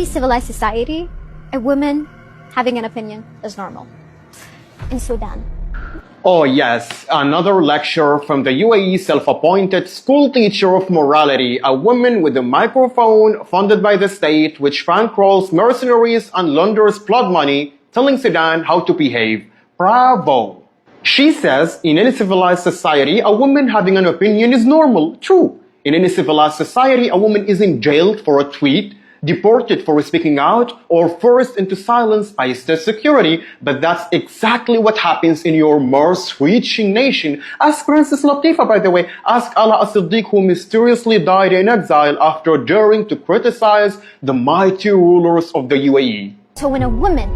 any civilized society, a woman having an opinion is normal. In Sudan, Oh yes, another lecture from the UAE self-appointed school teacher of morality, a woman with a microphone funded by the state which bankrolls mercenaries and launders blood money, telling Sudan how to behave. Bravo! She says, in any civilized society, a woman having an opinion is normal. True. In any civilized society, a woman isn't jailed for a tweet, deported for speaking out, or forced into silence by state security. But that's exactly what happens in your Mars-reaching nation. Ask Princess Latifah, by the way. Ask Ala as-Siddiq, who mysteriously died in exile after daring to criticize the mighty rulers of the UAE. so when a woman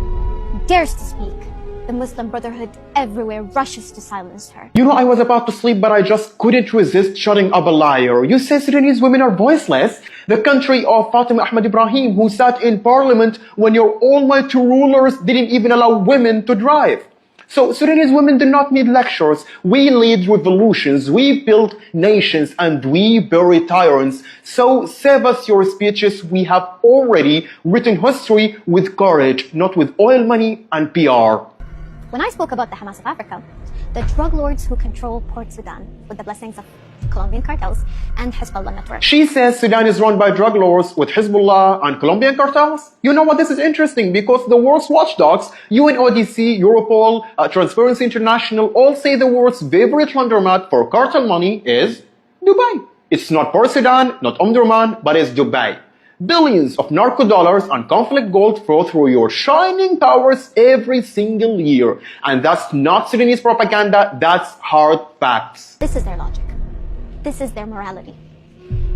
dares to speak, the Muslim Brotherhood everywhere rushes to silence her. You know, I was about to sleep, but I just couldn't resist shutting up a liar. You say Sudanese women are voiceless? The country of Fatima Ahmed Ibrahim, who sat in parliament when your almighty rulers didn't even allow women to drive. So Sudanese women do not need lectures. We lead revolutions, we build nations, and we bury tyrants. So save us your speeches. We have already written history with courage, not with oil money and PR. When I spoke about the Hamas of Africa, the drug lords who control Port Sudan with the blessings of Colombian cartels and Hezbollah network. She says Sudan is run by drug lords with Hezbollah and Colombian cartels. You know what? This is interesting because the world's watchdogs, UNODC, Europol, Transparency International, all say the world's favorite laundromat for cartel money is Dubai. It's not Port Sudan, not Omdurman, but it's Dubai. Billions of narco dollars and conflict gold flow through your shining towers every single year. And that's not Sudanese propaganda, that's hard facts. This is their logic. This is their morality.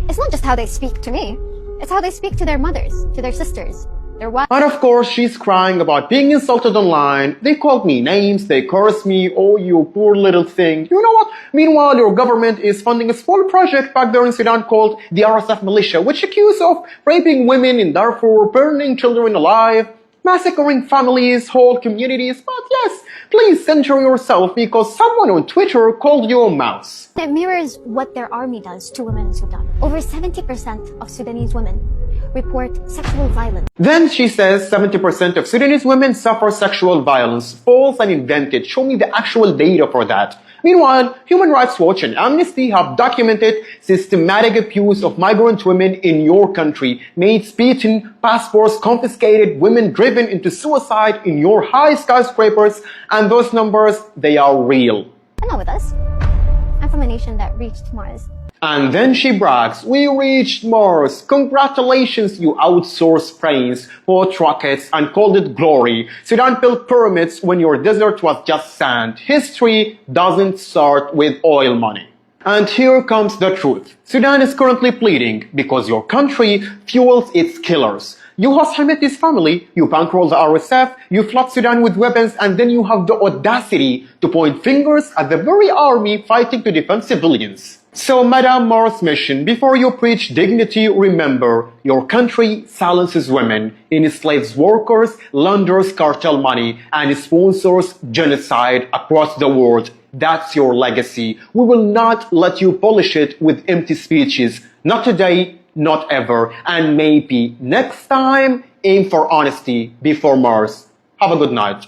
It's not just how they speak to me, it's how they speak to their mothers, to their sisters, their wives. And of course, she's crying about being insulted online. They called me names, they cursed me, oh you poor little thing. You know what? Meanwhile, your government is funding a small project back there in Sudan called the RSF militia, which accused of raping women in Darfur, burning children alive, massacring families, whole communities. But yes, please center yourself because someone on Twitter called you a mouse. It mirrors what their army does to women in Sudan. Over 70% of Sudanese women report sexual violence. Then she says 70% of Sudanese women suffer sexual violence. False and invented. Show me the actual data for that. Meanwhile, Human Rights Watch and Amnesty have documented systematic abuse of migrant women in your country. Maids beaten, passports confiscated, women driven into suicide in your high skyscrapers. And those numbers, they are real. I'm not with us. I'm from a nation that reached Mars. And then she brags, we reached Mars. Congratulations, you outsourced brains, bought rockets, and called it glory. Sudan built pyramids when your desert was just sand. History doesn't start with oil money. And here comes the truth. Sudan is currently bleeding because your country fuels its killers. You host Hamid's family, you bankroll the RSF, you flood Sudan with weapons, and then you have the audacity to point fingers at the very army fighting to defend civilians. So, Madame Mars Mission, before you preach dignity, remember, your country silences women, enslaves workers, launders cartel money, and sponsors genocide across the world. That's your legacy. We will not let you polish it with empty speeches. Not today, not ever. And maybe next time, aim for honesty before Mars. Have a good night.